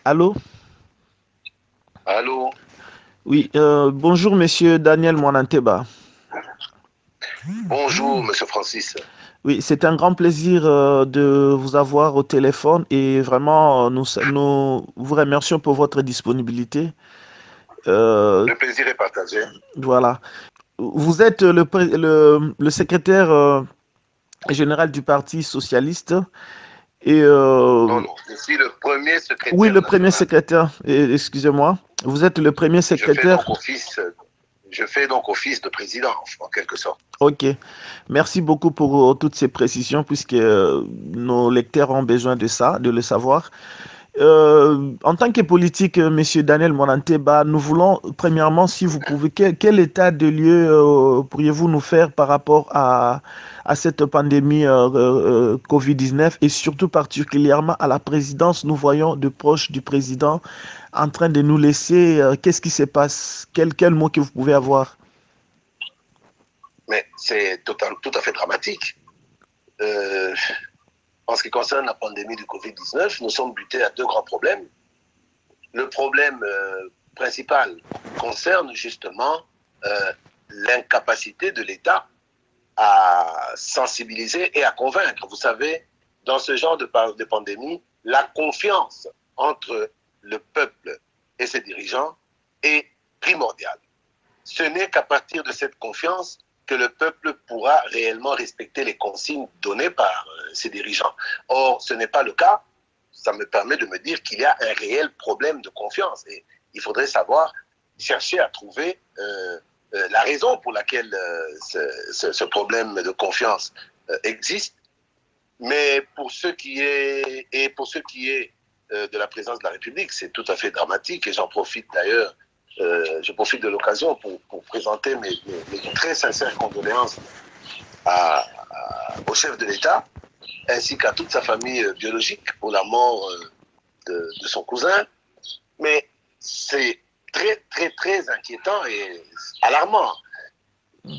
Allô? Allô, Oui, bonjour Monsieur Daniel Mwananteba. bonjour Monsieur Francis. Oui, c'est un grand plaisir de vous avoir au téléphone et vraiment nous vous remercions pour votre disponibilité. Euh, Le plaisir est partagé. voilà. Vous êtes le secrétaire général du Parti socialiste et Non, non, je suis le premier oui, secrétaire le premier national. secrétaire, excusez-moi. Vous êtes le premier Je fais secrétaire. donc office, je fais donc office de président, en quelque sorte. Ok, merci beaucoup pour toutes ces précisions puisque nos lecteurs ont besoin de ça, de le savoir. En tant que politique, Monsieur Daniel Monanteba, nous voulons premièrement, si vous pouvez, quel état de lieu pourriez-vous nous faire par rapport à cette pandémie Covid-19 et surtout particulièrement à la présidence. Nous voyons de proches du président en train de nous laisser. Qu'est-ce qui se passe? Quel mot que vous pouvez avoir? Mais c'est tout à fait dramatique. Euh, en ce qui concerne la pandémie du Covid-19, nous sommes butés à deux grands problèmes. Le problème principal concerne justement l'incapacité de l'État à sensibiliser et à convaincre. Vous savez, dans ce genre de pandémie, la confiance entre le peuple et ses dirigeants est primordiale. Ce n'est qu'à partir de cette confiance que le peuple pourra réellement respecter les consignes données par ses dirigeants. Or, ce n'est pas le cas. Ça me permet de me dire qu'il y a un réel problème de confiance. Et il faudrait savoir chercher à trouver la raison pour laquelle ce problème de confiance existe. Mais pour ce qui est, et pour ce qui est de la présidence de la République, c'est tout à fait dramatique. Et j'en profite d'ailleurs, je profite de l'occasion pour présenter mes très sincères condoléances au chef de l'État, ainsi qu'à toute sa famille biologique pour la mort de son cousin. Mais c'est très, très, très inquiétant et alarmant.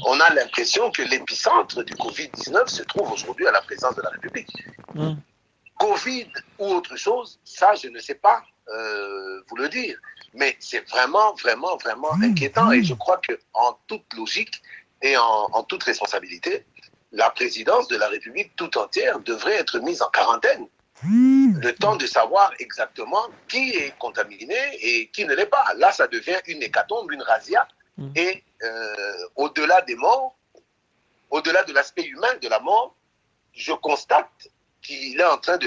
On a l'impression que l'épicentre du Covid-19 se trouve aujourd'hui à la présidence de la République. Hmm. Covid ou autre chose, ça, je ne sais pas vous le dire. Mais c'est vraiment, vraiment, vraiment inquiétant. Et je crois qu'en toute logique et en toute responsabilité, la présidence de la République tout entière devrait être mise en quarantaine. Le temps de savoir exactement qui est contaminé et qui ne l'est pas. Là, ça devient une hécatombe, une razzia. Et au-delà des morts, au-delà de l'aspect humain de la mort, je constate qu'il est en train de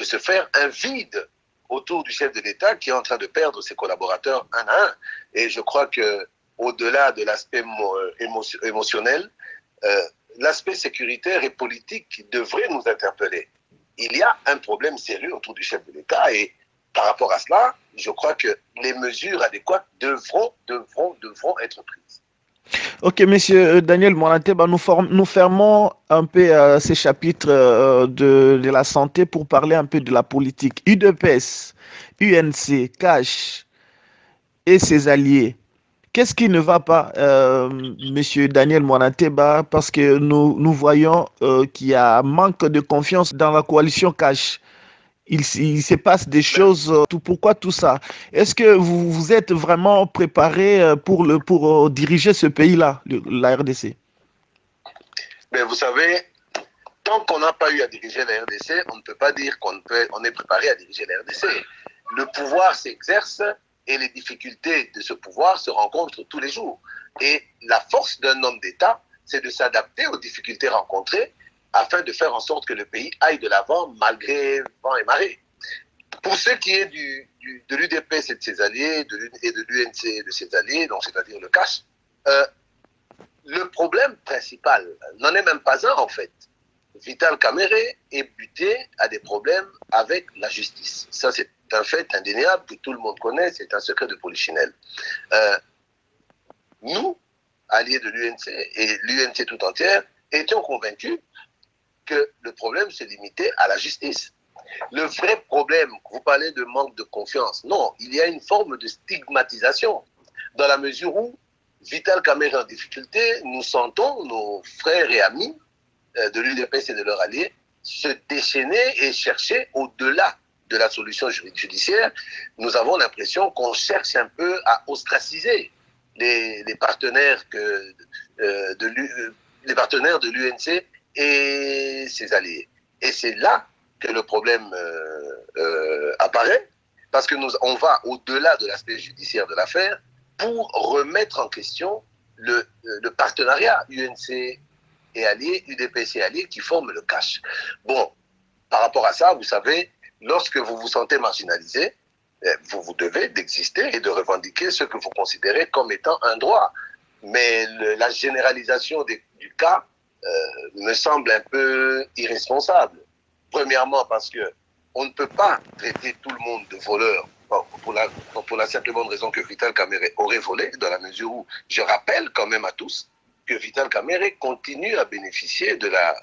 se faire un vide autour du chef de l'État qui est en train de perdre ses collaborateurs un à un. Et je crois qu'au-delà de l'aspect émotionnel, l'aspect sécuritaire et politique devrait nous interpeller. Il y a un problème sérieux autour du chef de l'État et par rapport à cela, je crois que les mesures adéquates devront être prises. Ok, monsieur Daniel Monateba, nous fermons un peu ces chapitres de la santé pour parler un peu de la politique. UDPS, UNC, CASH et ses alliés. Qu'est-ce qui ne va pas, monsieur Daniel Monateba, parce que nous voyons qu'il y a un manque de confiance dans la coalition CASH. Il se passe des Mais, choses. Pourquoi tout ça? Est-ce que vous êtes vraiment préparé pour diriger ce pays-là, la RDC? mais vous savez, tant qu'on n'a pas eu à diriger la RDC, on ne peut pas dire on est préparé à diriger la RDC. Le pouvoir s'exerce et les difficultés de ce pouvoir se rencontrent tous les jours. Et la force d'un homme d'État, c'est de s'adapter aux difficultés rencontrées afin de faire en sorte que le pays aille de l'avant malgré vent et marée. Pour ce qui est de l'UDPS et de ses alliés, et de l'UNC et de ses alliés, donc c'est-à-dire le CAS, le problème principal n'en est même pas un en fait. Vital Kamere est buté à des problèmes avec la justice. Ça, c'est un fait indéniable que tout le monde connaît, c'est un secret de polichinelle. Nous, alliés de l'UNC et l'UNC tout entière, étions convaincus que le problème se limitait à la justice. Le vrai problème, vous parlez de manque de confiance, non, il y a une forme de stigmatisation, dans la mesure où Vital Kamere est en difficulté, nous sentons nos frères et amis de l'UDPS et de leurs alliés se déchaîner et chercher au-delà de la solution judiciaire, nous avons l'impression qu'on cherche un peu à ostraciser les partenaires les partenaires de l'UNC et ses alliés. Et c'est là que le problème apparaît, parce que on va au-delà de l'aspect judiciaire de l'affaire pour remettre en question le partenariat UNC et alliés, UDPS et alliés qui forment le CACH. Bon, par rapport à ça, vous savez, lorsque vous vous sentez marginalisé, vous vous devez d'exister et de revendiquer ce que vous considérez comme étant un droit. Mais la généralisation du cas me semble un peu irresponsable. Premièrement, parce qu'on ne peut pas traiter tout le monde de voleur pour la simple bonne raison que Vital Kamerhe aurait volé, dans la mesure où je rappelle quand même à tous que Vital Kamerhe continue à bénéficier de la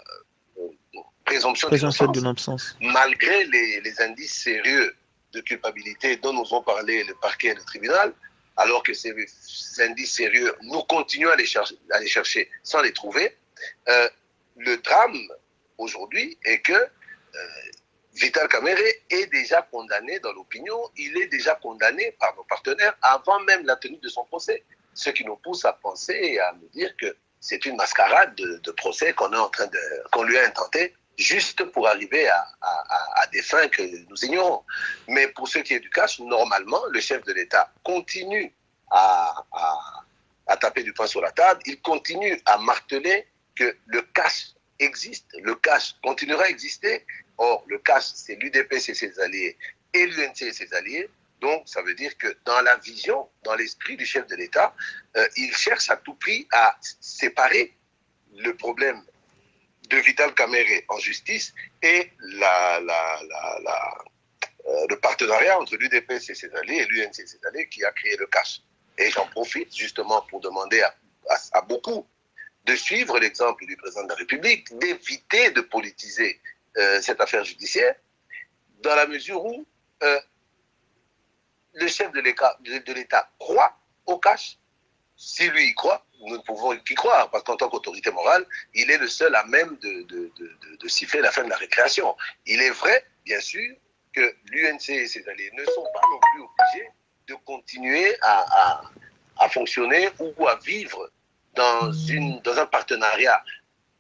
présomption d'innocence, malgré les indices sérieux de culpabilité dont nous ont parlé le parquet et le tribunal, alors que ces indices sérieux, nous continuons à les chercher sans les trouver. Le drame aujourd'hui est que Vital Kamerhe est déjà condamné dans l'opinion, il est déjà condamné par nos partenaires avant même la tenue de son procès. Ce qui nous pousse à penser et à nous dire que c'est une mascarade de procès qu'on lui a intenté juste pour arriver à des fins que nous ignorons. Mais pour ce qui est du CACH, normalement, le chef de l'État continue à taper du poing sur la table, il continue à marteler que le CACH existe, le CACH continuera à exister. Or, le CACH, c'est l'UDPS et ses alliés et l'UNC et ses alliés. Donc, ça veut dire que dans la vision, dans l'esprit du chef de l'État, il cherche à tout prix à séparer le problème de Vital Kamerhe en justice et le partenariat entre l'UDPS et ses alliés et l'UNC et ses alliés qui a créé le CACH. Et j'en profite justement pour demander à beaucoup de suivre l'exemple du président de la République, d'éviter de politiser cette affaire judiciaire, dans la mesure où le chef de l'État croit au CACH. Si lui y croit, nous ne pouvons qu'y croire, parce qu'en tant qu'autorité morale, il est le seul à même de siffler la fin de la récréation. Il est vrai, bien sûr, que l'UNC et ses alliés ne sont pas non plus obligés de continuer à fonctionner ou à vivre dans un partenariat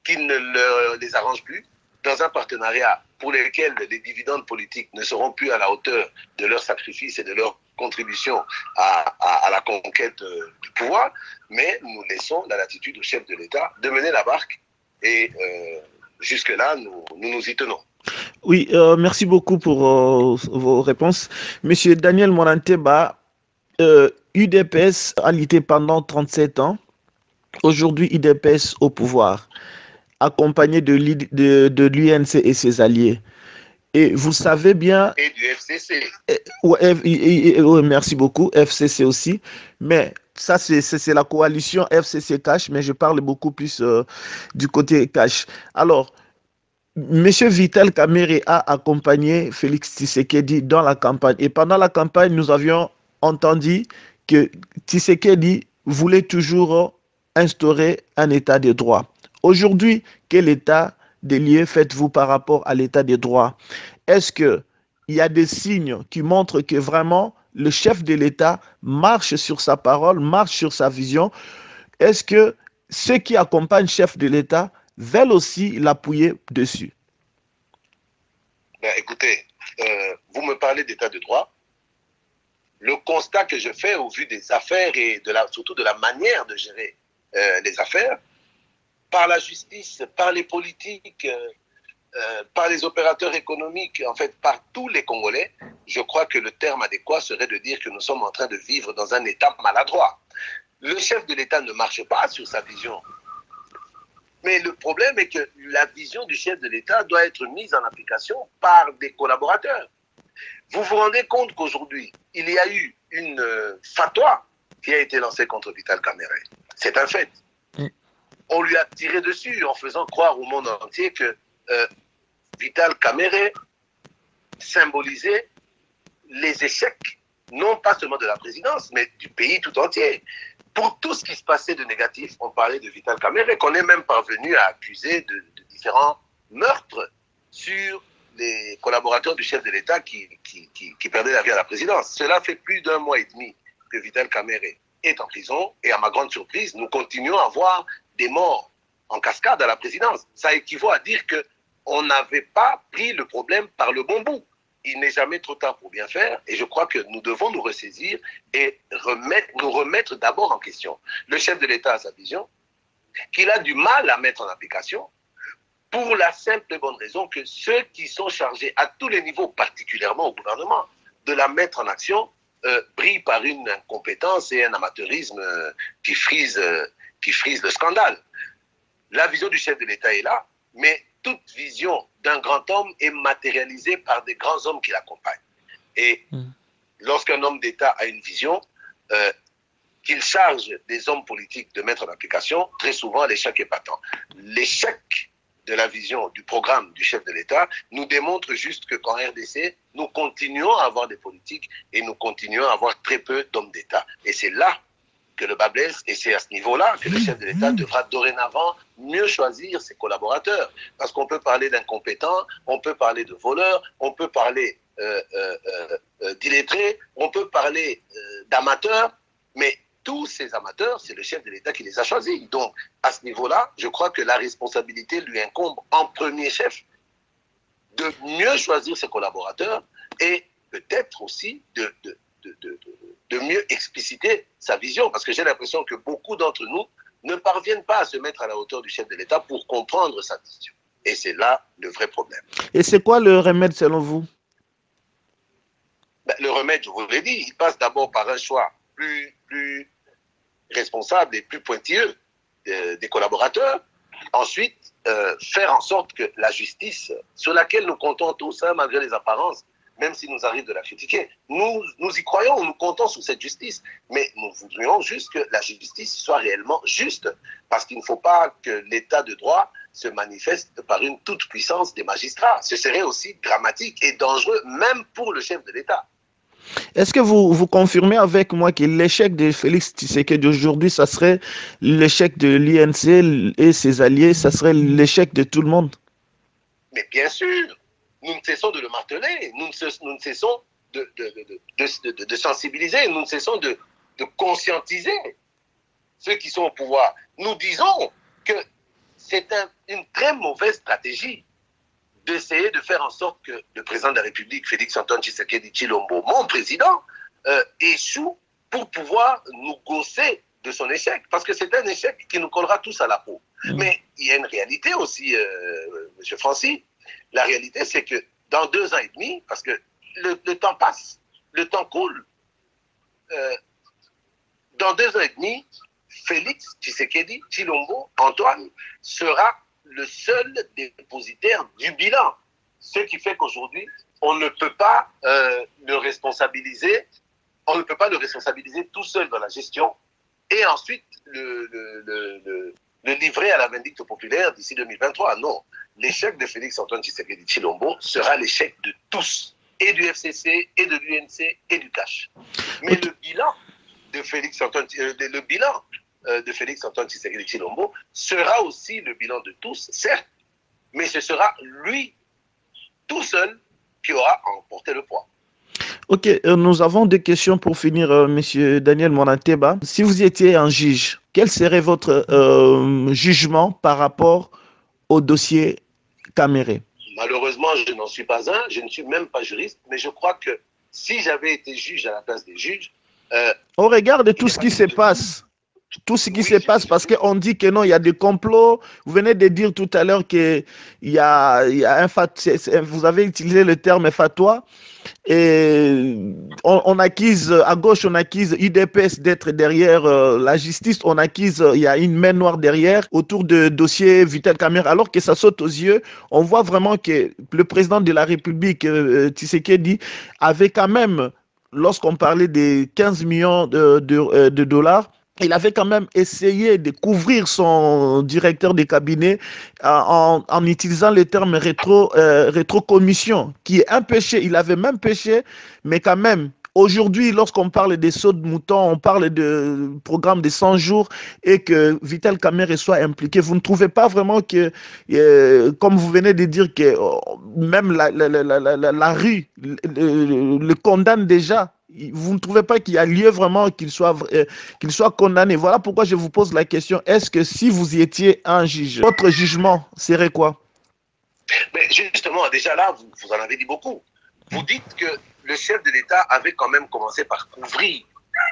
qui ne les arrange plus, dans un partenariat pour lequel les dividendes politiques ne seront plus à la hauteur de leur sacrifice et de leur contribution à la conquête du pouvoir, mais nous laissons la latitude au chef de l'État de mener la barque et jusque-là, nous y tenons. Oui, merci beaucoup pour vos réponses. Monsieur Daniel Moranteba, UDPS a lutté pendant 37 ans. Aujourd'hui, UDPS au pouvoir, accompagné de l'UNC et ses alliés. Et vous savez bien... Et du FCC. Merci beaucoup, FCC aussi. Mais ça, c'est la coalition FCC-CACH, mais je parle beaucoup plus du côté CACH. Alors, M. Vital Kamerhe a accompagné Félix Tshisekedi dans la campagne. Et pendant la campagne, nous avions entendu que Tshisekedi voulait toujours instaurer un état de droit. Aujourd'hui, quel état des lieux faites-vous par rapport à l'état des droits? Est-ce qu'il y a des signes qui montrent que vraiment le chef de l'État marche sur sa parole, marche sur sa vision? Est-ce que ceux qui accompagnent le chef de l'État veulent aussi l'appuyer dessus? Ben, écoutez, vous me parlez d'état de droit. Le constat que je fais au vu des affaires et surtout de la manière de gérer les affaires, par la justice, par les politiques, par les opérateurs économiques, en fait par tous les Congolais, je crois que le terme adéquat serait de dire que nous sommes en train de vivre dans un état maladroit. Le chef de l'État ne marche pas sur sa vision. Mais le problème est que la vision du chef de l'État doit être mise en application par des collaborateurs. Vous vous rendez compte qu'aujourd'hui, il y a eu une fatwa qui a été lancée contre Vital Kamerhe. C'est un fait. On lui a tiré dessus en faisant croire au monde entier que Vital Kamerhe symbolisait les échecs, non pas seulement de la présidence, mais du pays tout entier. Pour tout ce qui se passait de négatif, on parlait de Vital Kamerhe, qu'on est même parvenu à accuser de différents meurtres sur les collaborateurs du chef de l'État qui perdaient la vie à la présidence. Cela fait plus d'1 mois et demi que Vital Kamerhe est en prison et à ma grande surprise, nous continuons à voir des morts en cascade à la présidence. Ça équivaut à dire qu'on n'avait pas pris le problème par le bon bout. Il n'est jamais trop tard pour bien faire et je crois que nous devons nous ressaisir et nous remettre d'abord en question. Le chef de l'État a sa vision, qu'il a du mal à mettre en application, pour la simple et bonne raison que ceux qui sont chargés à tous les niveaux, particulièrement au gouvernement, de la mettre en action, brillent par une incompétence et un amateurisme qui frise le scandale. La vision du chef de l'État est là, mais toute vision d'un grand homme est matérialisée par des grands hommes qui l'accompagnent. Et lorsqu'un homme d'État a une vision, qu'il charge des hommes politiques de mettre en application, très souvent l'échec est patent. L'échec de la vision du programme du chef de l'État nous démontre juste que qu'en RDC, nous continuons à avoir des politiques et nous continuons à avoir très peu d'hommes d'État. Et c'est là que le bas blesse et c'est à ce niveau-là que le chef de l'État devra dorénavant mieux choisir ses collaborateurs. Parce qu'on peut parler d'incompétents, on peut parler de voleurs, on peut parler d'illettrés, on peut parler d'amateurs, mais tous ces amateurs, c'est le chef de l'État qui les a choisis. Donc, à ce niveau-là, je crois que la responsabilité lui incombe en premier chef de mieux choisir ses collaborateurs et peut-être aussi de mieux expliciter sa vision. Parce que j'ai l'impression que beaucoup d'entre nous ne parviennent pas à se mettre à la hauteur du chef de l'État pour comprendre sa vision. Et c'est là le vrai problème. Et c'est quoi le remède selon vous? Le remède, je vous l'ai dit, il passe d'abord par un choix plus responsable et plus pointilleux des collaborateurs. Ensuite, faire en sorte que la justice, sur laquelle nous comptons tous, hein, malgré les apparences, même s'il nous arrive de la critiquer, nous y croyons, nous comptons sur cette justice. Mais nous voudrions juste que la justice soit réellement juste, parce qu'il ne faut pas que l'état de droit se manifeste par une toute-puissance des magistrats. Ce serait aussi dramatique et dangereux, même pour le chef de l'État. Est-ce que vous confirmez avec moi que l'échec de Félix Tshisekedi aujourd'hui, ça serait l'échec de l'INC et ses alliés, ça serait l'échec de tout le monde? Mais bien sûr, nous ne cessons de le marteler, nous ne cessons de sensibiliser, nous ne cessons de conscientiser ceux qui sont au pouvoir. Nous disons que c'est une très mauvaise stratégie d'essayer de faire en sorte que le président de la République, Félix-Antoine Tshisekedi Tshilombo, mon président, échoue pour pouvoir nous gausser de son échec. Parce que c'est un échec qui nous collera tous à la peau. Mais il y a une réalité aussi, M. Francis. La réalité, c'est que dans 2 ans et demi, parce que le temps passe, le temps coule, dans 2 ans et demi, Félix Tshisekedi Tshilombo, Antoine, sera le seul dépositaire du bilan. Ce qui fait qu'aujourd'hui, on ne peut pas le responsabiliser, tout seul dans la gestion et ensuite le livrer à la vindicte populaire d'ici 2023. Non, l'échec de Félix-Antoine Tshisekedi Tshilombo sera l'échec de tous, et du FCC, et de l'UNC, et du CACH. Mais le bilan de Félix-Antoine Tshisekedi Tshilombo sera aussi le bilan de tous, certes, mais ce sera lui, tout seul, qui aura emporté le poids. Ok, nous avons 2 questions pour finir, Monsieur Daniel Monanteba. Si vous étiez un juge, quel serait votre jugement par rapport au dossier Kamerhe? Malheureusement, je n'en suis pas un, je ne suis même pas juriste, mais je crois que si j'avais été juge à la place des juges... au regard de tout ce qui se passe, parce qu'on dit que non, il y a des complots. Vous venez de dire tout à l'heure qu'il y a un vous avez utilisé le terme fatwa, et on accuse, à gauche, on accuse UDPS d'être derrière la justice, on accuse, il y a une main noire derrière, autour de dossier Vital Kamerhe, alors que ça saute aux yeux. On voit vraiment que le président de la République, Tshisekedi, avait quand même, lorsqu'on parlait des 15 millions de dollars, il avait quand même essayé de couvrir son directeur de cabinet en utilisant le terme rétrocommission, qui est un péché. Il avait même péché, mais quand même, Aujourd'hui, lorsqu'on parle des sauts de moutons, on parle de programme de 100 jours et que Vital Kamerhe soit impliqué. Vous ne trouvez pas vraiment que, comme vous venez de dire, que même la rue le condamne déjà? Vous ne trouvez pas qu'il y a lieu vraiment qu'il soit condamné? Voilà pourquoi je vous pose la question. Est-ce que si vous y étiez un juge, votre jugement serait quoi? Mais justement, déjà là, vous en avez dit beaucoup. Vous dites que le chef de l'État avait quand même commencé par couvrir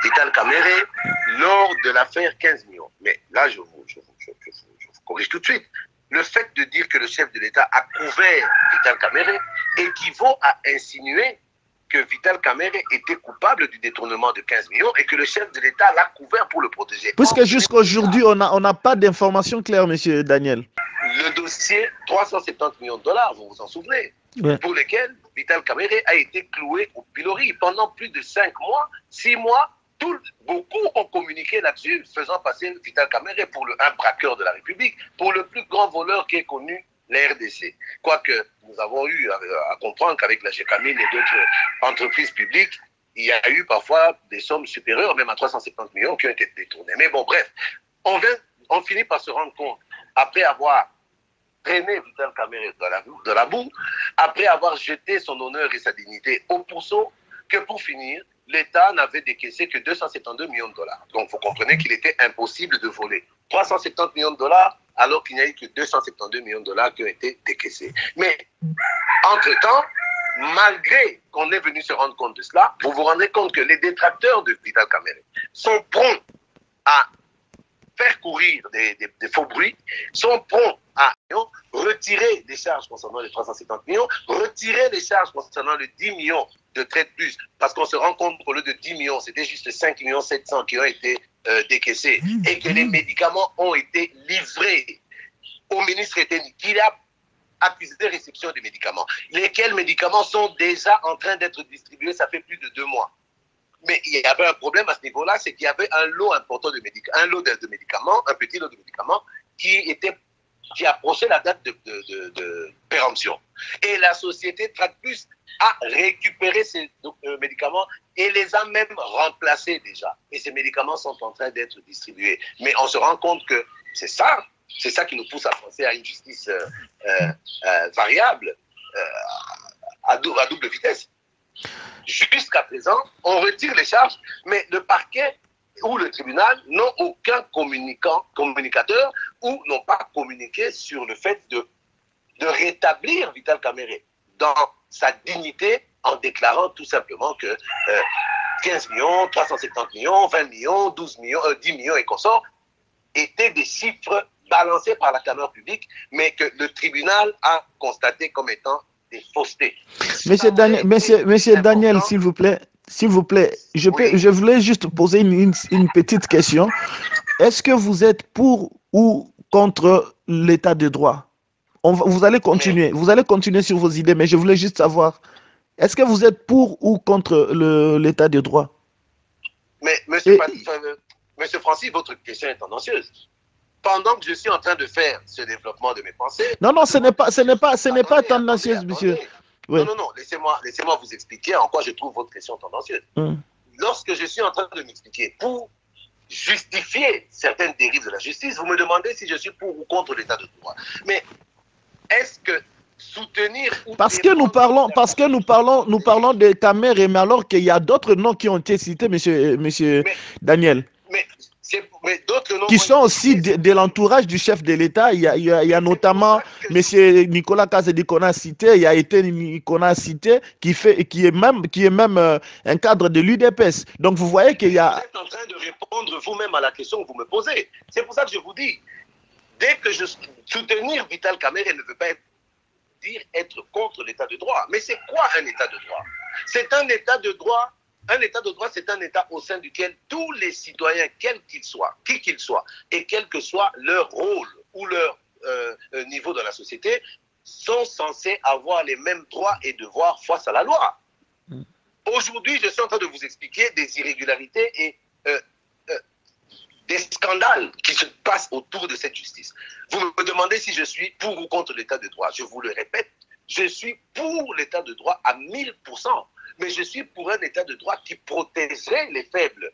Vital Kamerhe lors de l'affaire 15 millions. Mais là, je vous corrige tout de suite. Le fait de dire que le chef de l'État a couvert Vital Kamerhe équivaut à insinuer que Vital Kamerhe était coupable du détournement de 15 millions et que le chef de l'État l'a couvert pour le protéger. Puisque jusqu'à aujourd'hui, on n'a pas d'informations claires, monsieur Daniel. Le dossier 370 millions de dollars, vous vous en souvenez, ouais, pour lesquels Vital Kamerhe a été cloué au pilori pendant plus de 5 mois, 6 mois. Beaucoup ont communiqué là-dessus, faisant passer Vital Kamerhe pour un braqueur de la République, pour le plus grand voleur qu'ait connu la RDC. Quoique nous avons eu à comprendre qu'avec la GECAMINE et d'autres entreprises publiques, il y a eu parfois des sommes supérieures, même à 370 millions, qui ont été détournées. Mais bon, bref, on finit par se rendre compte, après avoir traîné Vital Kamerhe dans la boue, après avoir jeté son honneur et sa dignité au pourceau, que pour finir, l'État n'avait décaissé que 272 millions de dollars. Donc, vous comprenez qu'il était impossible de voler 370 millions de dollars alors qu'il n'y a eu que 272 millions de dollars qui ont été décaissés. Mais, entre-temps, malgré qu'on est venu se rendre compte de cela, vous vous rendez compte que les détracteurs de Vital Kamerhe sont prompts à faire courir des faux bruits, sont prompts à retirer les charges concernant les 370 millions, retirer les charges concernant les 10 millions de traite plus, parce qu'on se rend compte qu'au lieu de 10 millions, c'était juste 5 millions 700 qui ont été décaissés et que les médicaments ont été livrés au ministre Eteni, qui a accusé de réception des médicaments, lesquels médicaments sont déjà en train d'être distribués, ça fait plus de 2 mois. Mais il y avait un problème à ce niveau-là, c'est qu'il y avait un lot important de médicaments, un petit lot de médicaments qui approchait la date de péremption. Et la société Tradplus a récupéré ces médicaments et les a même remplacés déjà. Et ces médicaments sont en train d'être distribués. Mais on se rend compte que c'est ça qui nous pousse à penser à une justice variable, à double vitesse. Jusqu'à présent, on retire les charges, mais le parquet ou le tribunal n'ont aucun communicateur ou n'ont pas communiqué sur le fait de rétablir Vital Kamerhe dans sa dignité en déclarant tout simplement que 15 millions, 370 millions, 20 millions, 12 millions, 10 millions et consorts étaient des chiffres balancés par la Caméra publique, mais que le tribunal a constaté comme étant des faussetés. Monsieur Daniel, s'il vous plaît, je voulais juste poser une petite question. Est-ce que vous êtes pour ou contre l'état de droit? Vous allez continuer sur vos idées, mais je voulais juste savoir, est-ce que vous êtes pour ou contre l'état de droit? Mais monsieur Francis, votre question est tendancieuse. Pendant que je suis en train de faire ce développement de mes pensées... Non, ce n'est pas tendancieuse, monsieur. Oui. Non, laissez-moi vous expliquer en quoi je trouve votre question tendancieuse. Lorsque je suis en train de m'expliquer pour justifier certaines dérives de la justice, vous me demandez si je suis pour ou contre l'état de droit. Mais est-ce que soutenir... Parce que nous parlons de Kamerhe, mais alors qu'il y a d'autres noms qui ont été cités, monsieur Daniel. Mais d'autres noms qui sont aussi de l'entourage du chef de l'État. Il y a notamment M. Nicolas Kazedi qu'on a cité, il y a été qu'on a cité, qui est même un cadre de l'UDPS. Donc vous voyez qu'il y a... Vous êtes en train de répondre vous-même à la question que vous me posez. C'est pour ça que je vous dis, dès que je soutenir Vital Kamerhe ne veut pas dire être contre l'état de droit. Mais c'est quoi un état de droit? C'est un état de droit. Un état de droit, c'est un état au sein duquel tous les citoyens, quels qu'ils soient, qui qu'ils soient, et quel que soit leur rôle ou leur niveau dans la société, sont censés avoir les mêmes droits et devoirs face à la loi. Aujourd'hui, je suis en train de vous expliquer des irrégularités et des scandales qui se passent autour de cette justice. Vous me demandez si je suis pour ou contre l'état de droit. Je vous le répète, je suis pour l'état de droit à 1000%. mais je suis pour un État de droit qui protégerait les faibles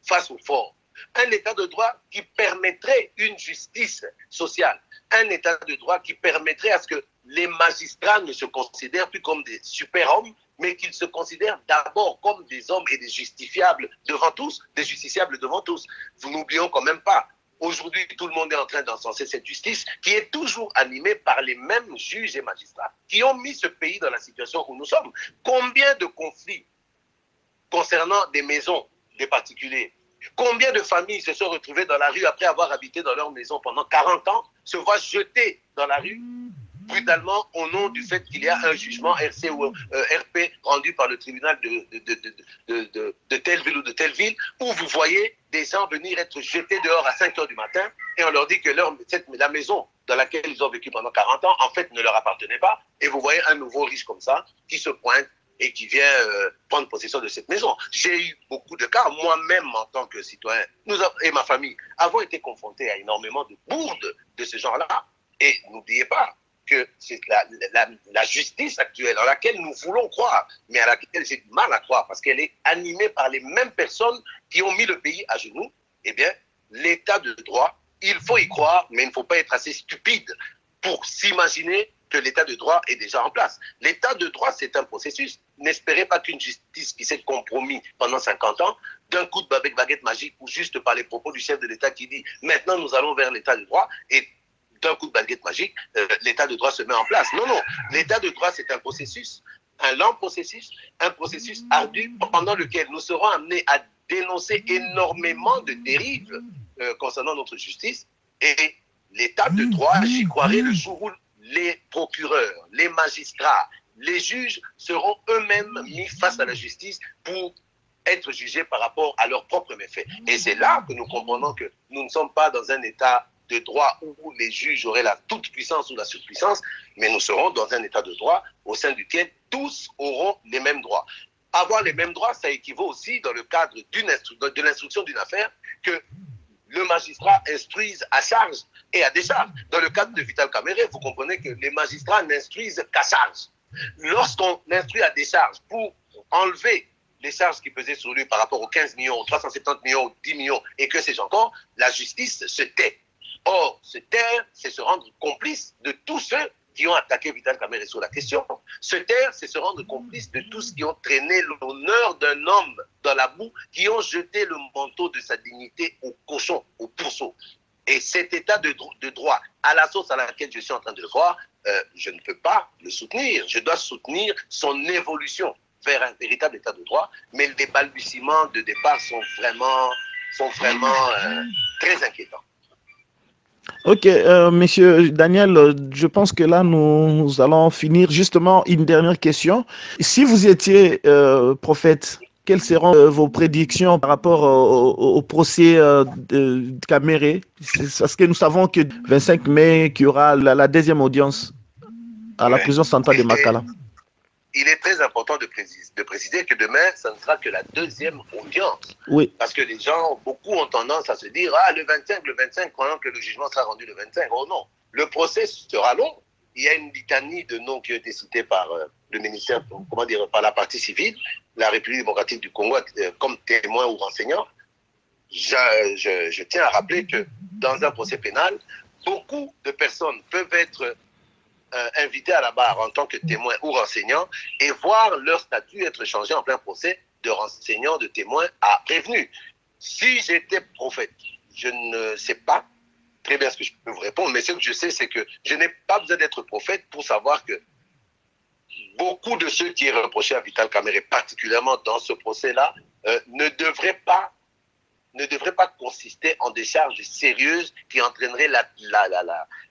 face aux forts. Un État de droit qui permettrait une justice sociale. Un État de droit qui permettrait à ce que les magistrats ne se considèrent plus comme des super-hommes, mais qu'ils se considèrent d'abord comme des hommes et des justifiables devant tous, des justiciables devant tous. Nous n'oublions quand même pas. Aujourd'hui, tout le monde est en train d'encenser cette justice qui est toujours animée par les mêmes juges et magistrats qui ont mis ce pays dans la situation où nous sommes. Combien de conflits concernant des maisons des particuliers? Combien de familles se sont retrouvées dans la rue après avoir habité dans leur maison pendant 40 ans, se voient jetées dans la rue brutalement au nom du fait qu'il y a un jugement RC ou RP rendu par le tribunal de telle ville ou de telle ville, où vous voyez des gens venir être jetés dehors à 5 h du matin et on leur dit que la maison dans laquelle ils ont vécu pendant 40 ans, en fait, ne leur appartenait pas. Et vous voyez un nouveau riche comme ça qui se pointe et qui vient prendre possession de cette maison. J'ai eu beaucoup de cas, moi-même en tant que citoyen, et ma famille, avons été confrontés à énormément de bourdes de ce genre-là. Et n'oubliez pas que c'est la justice actuelle en laquelle nous voulons croire, mais à laquelle j'ai du mal à croire, parce qu'elle est animée par les mêmes personnes qui ont mis le pays à genoux. Eh bien, l'état de droit, il faut y croire, mais il ne faut pas être assez stupide pour s'imaginer que l'état de droit est déjà en place. L'état de droit, c'est un processus. N'espérez pas qu'une justice qui s'est compromise pendant 50 ans, d'un coup de baguette magique, ou juste par les propos du chef de l'État qui dit « maintenant nous allons vers l'état de droit », et d'un coup de baguette magique, l'état de droit se met en place. Non, non, l'état de droit, c'est un processus, un lent processus, un processus ardu pendant lequel nous serons amenés à dénoncer énormément de dérives concernant notre justice. Et l'état de droit, j'y croirai le jour où les procureurs, les magistrats, les juges seront eux-mêmes mis face à la justice pour être jugés par rapport à leurs propres méfaits. Et c'est là que nous comprenons que nous ne sommes pas dans un état de droit où les juges auraient la toute-puissance ou la surpuissance, mais nous serons dans un état de droit au sein duquel tous auront les mêmes droits. Avoir les mêmes droits, ça équivaut aussi dans le cadre de l'instruction d'une affaire que le magistrat instruise à charge et à décharge. Dans le cadre de Vital Kamerhe, vous comprenez que les magistrats n'instruisent qu'à charge. Lorsqu'on instruit à décharge pour enlever les charges qui pesaient sur lui par rapport aux 15 millions, aux 370 millions, aux 10 millions, et que sais-je encore, la justice se tait. Or, se taire, c'est se rendre complice de tous ceux qui ont attaqué Vital Kamerhe sur la question. Se taire, c'est se rendre complice de tous qui ont traîné l'honneur d'un homme dans la boue, qui ont jeté le manteau de sa dignité au cochon, au pourceau. Et cet état de droit, à la sauce à laquelle je suis en train de le voir, je ne peux pas le soutenir. Je dois soutenir son évolution vers un véritable état de droit, mais les balbutiements de départ sont vraiment très inquiétants. Ok, monsieur Daniel, je pense que là, nous allons finir. Justement, une dernière question. Si vous étiez prophète, quelles seront vos prédictions par rapport au procès de Kamerhe? Parce que nous savons que 25 mai, qu'il y aura la deuxième audience à la prison centrale de Makala. Il est très important de préciser que demain, ça ne sera que la deuxième audience. Oui. Parce que les gens, beaucoup ont tendance à se dire, ah, le 25, croyant que le jugement sera rendu le 25. Oh non, le procès sera long. Il y a une litanie de noms qui a été citée par le ministère, comment dire, par la partie civile, la République démocratique du Congo, comme témoin ou renseignant. Je tiens à rappeler que dans un procès pénal, beaucoup de personnes peuvent être invités à la barre en tant que témoins ou renseignants et voir leur statut être changé en plein procès de renseignant, de témoin à prévenu. Si j'étais prophète, je ne sais pas très bien ce que je peux vous répondre, mais ce que je sais, c'est que je n'ai pas besoin d'être prophète pour savoir que beaucoup de ceux qui est reproché à Vital Kamerhe, particulièrement dans ce procès-là, ne devraient pas consister en des charges sérieuses qui entraîneraient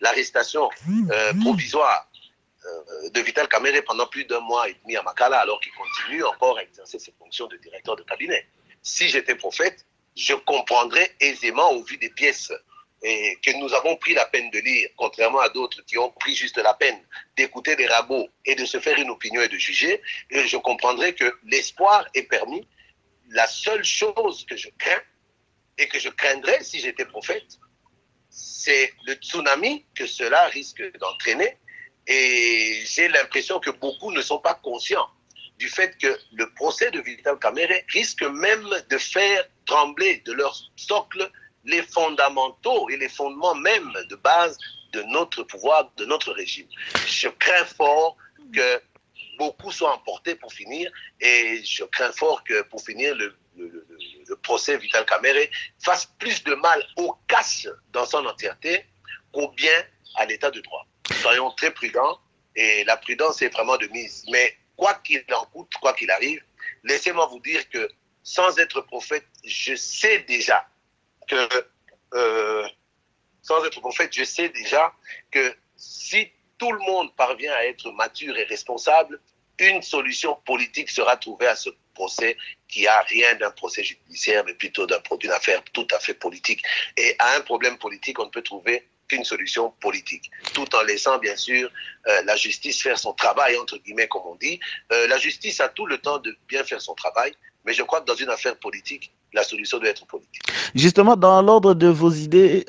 l'arrestation provisoire de Vital Kamerhe pendant plus d'1 mois et demi à Makala, alors qu'il continue encore à exercer ses fonctions de directeur de cabinet. Si j'étais prophète, je comprendrais aisément au vu des pièces que nous avons pris la peine de lire, contrairement à d'autres qui ont pris juste la peine d'écouter des rabots et de se faire une opinion et de juger, je comprendrais que l'espoir est permis. La seule chose que je crains, et que je craindrais si j'étais prophète, c'est le tsunami que cela risque d'entraîner. Et j'ai l'impression que beaucoup ne sont pas conscients du fait que le procès de Vital Kamerhe risque même de faire trembler de leur socle les fondamentaux et les fondements même de base de notre pouvoir, de notre régime. Je crains fort que beaucoup soient emportés pour finir, et je crains fort que pour finir, le procès Vital Kamerhe fasse plus de mal au casse dans son entièreté qu'au bien à l'état de droit. Soyons très prudents, et la prudence est vraiment de mise. Mais quoi qu'il en coûte, quoi qu'il arrive, laissez-moi vous dire que sans être prophète, je sais déjà que si tout le monde parvient à être mature et responsable, une solution politique sera trouvée à ce procès qui a rien d'un procès judiciaire, mais plutôt d'une affaire tout à fait politique. Et à un problème politique, on ne peut trouver qu'une solution politique, tout en laissant bien sûr la justice faire son travail, entre guillemets, comme on dit. La justice a tout le temps de bien faire son travail, mais je crois que dans une affaire politique, la solution doit être politique. Justement, dans l'ordre de vos idées,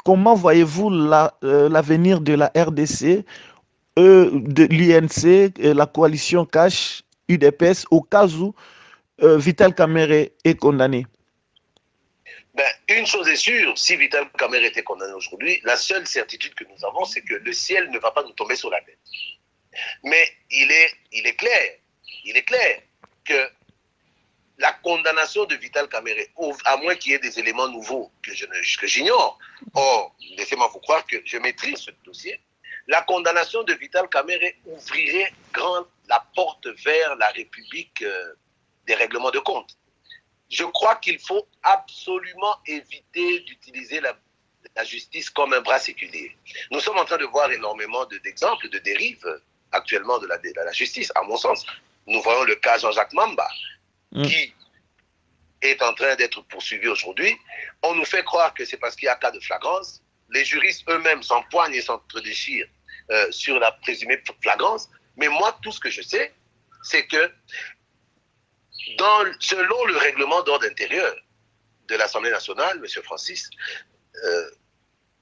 comment voyez-vous l'avenir de la RDC, de l'INC, la coalition Cash, UDPS, au cas où Vital Kamerhe est condamné? Ben, une chose est sûre, si Vital Kamerhe était condamné aujourd'hui, la seule certitude que nous avons, c'est que le ciel ne va pas nous tomber sur la tête. Mais il est clair que la condamnation de Vital Kamerhe, à moins qu'il y ait des éléments nouveaux que j'ignore, or, laissez-moi vous croire que je maîtrise ce dossier, la condamnation de Vital Kamerhe ouvrirait grand la porte vers la République des règlements de compte. Je crois qu'il faut absolument éviter d'utiliser la justice comme un bras séculier. Nous sommes en train de voir énormément d'exemples de dérives actuellement de la justice, à mon sens. Nous voyons le cas Jean-Jacques Mamba, qui est en train d'être poursuivi aujourd'hui. On nous fait croire que c'est parce qu'il y a cas de flagrance. Les juristes eux-mêmes s'empoignent et s'entredéchirent sur la présumée flagrance. Mais moi, tout ce que je sais, c'est que selon le règlement d'ordre intérieur de l'Assemblée nationale, M. Francis,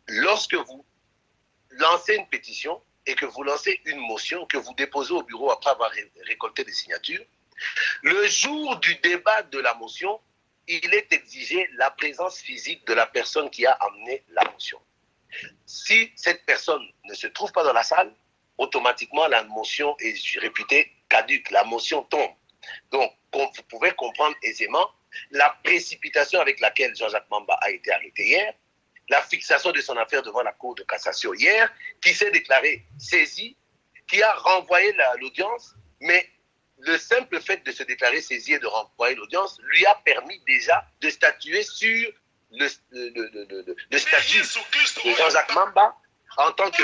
lorsque vous lancez une pétition et que vous lancez une motion que vous déposez au bureau après avoir récolté des signatures, le jour du débat de la motion, il est exigé la présence physique de la personne qui a amené la motion. Si cette personne ne se trouve pas dans la salle, automatiquement la motion est réputée caduque, la motion tombe. Donc, vous pouvez comprendre aisément la précipitation avec laquelle Jean-Jacques Mamba a été arrêté hier, la fixation de son affaire devant la Cour de cassation hier, qui s'est déclaré saisi, qui a renvoyé l'audience, mais le simple fait de se déclarer saisi et de renvoyer l'audience lui a permis déjà de statuer sur le statut de Jean-Jacques Mamba en tant que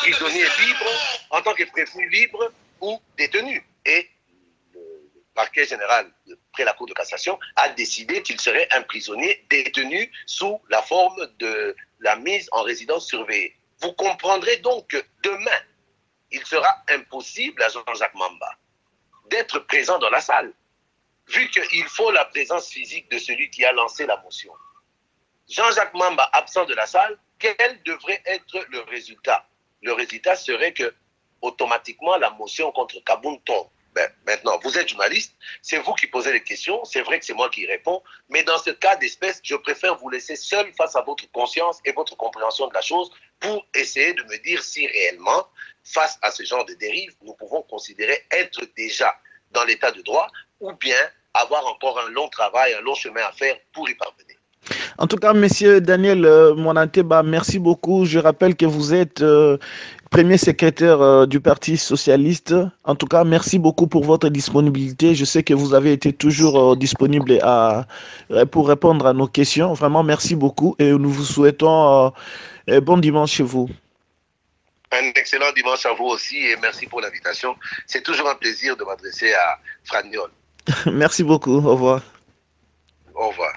prisonnier libre, en tant que prévenu libre ou détenu. Et parquet général près la Cour de cassation a décidé qu'il serait un prisonnier détenu sous la forme de la mise en résidence surveillée. Vous comprendrez donc que demain, il sera impossible à Jean-Jacques Mamba d'être présent dans la salle, vu qu'il faut la présence physique de celui qui a lancé la motion. Jean-Jacques Mamba absent de la salle, quel devrait être le résultat? Le résultat serait que, automatiquement, la motion contre Kaboun tombe. Ben, maintenant, vous êtes journaliste, c'est vous qui posez les questions, c'est vrai que c'est moi qui réponds, mais dans ce cas d'espèce, je préfère vous laisser seul face à votre conscience et votre compréhension de la chose pour essayer de me dire si réellement, face à ce genre de dérive, nous pouvons considérer être déjà dans l'état de droit ou bien avoir encore un long travail, un long chemin à faire pour y parvenir. En tout cas, Monsieur Daniel Monanteba, merci beaucoup. Je rappelle que vous êtes premier secrétaire du Parti socialiste. En tout cas, merci beaucoup pour votre disponibilité. Je sais que vous avez été toujours disponible pour répondre à nos questions. Vraiment, merci beaucoup et nous vous souhaitons bon dimanche chez vous. Un excellent dimanche à vous aussi et merci pour l'invitation. C'est toujours un plaisir de m'adresser à Franiol. Merci beaucoup. Au revoir. Au revoir.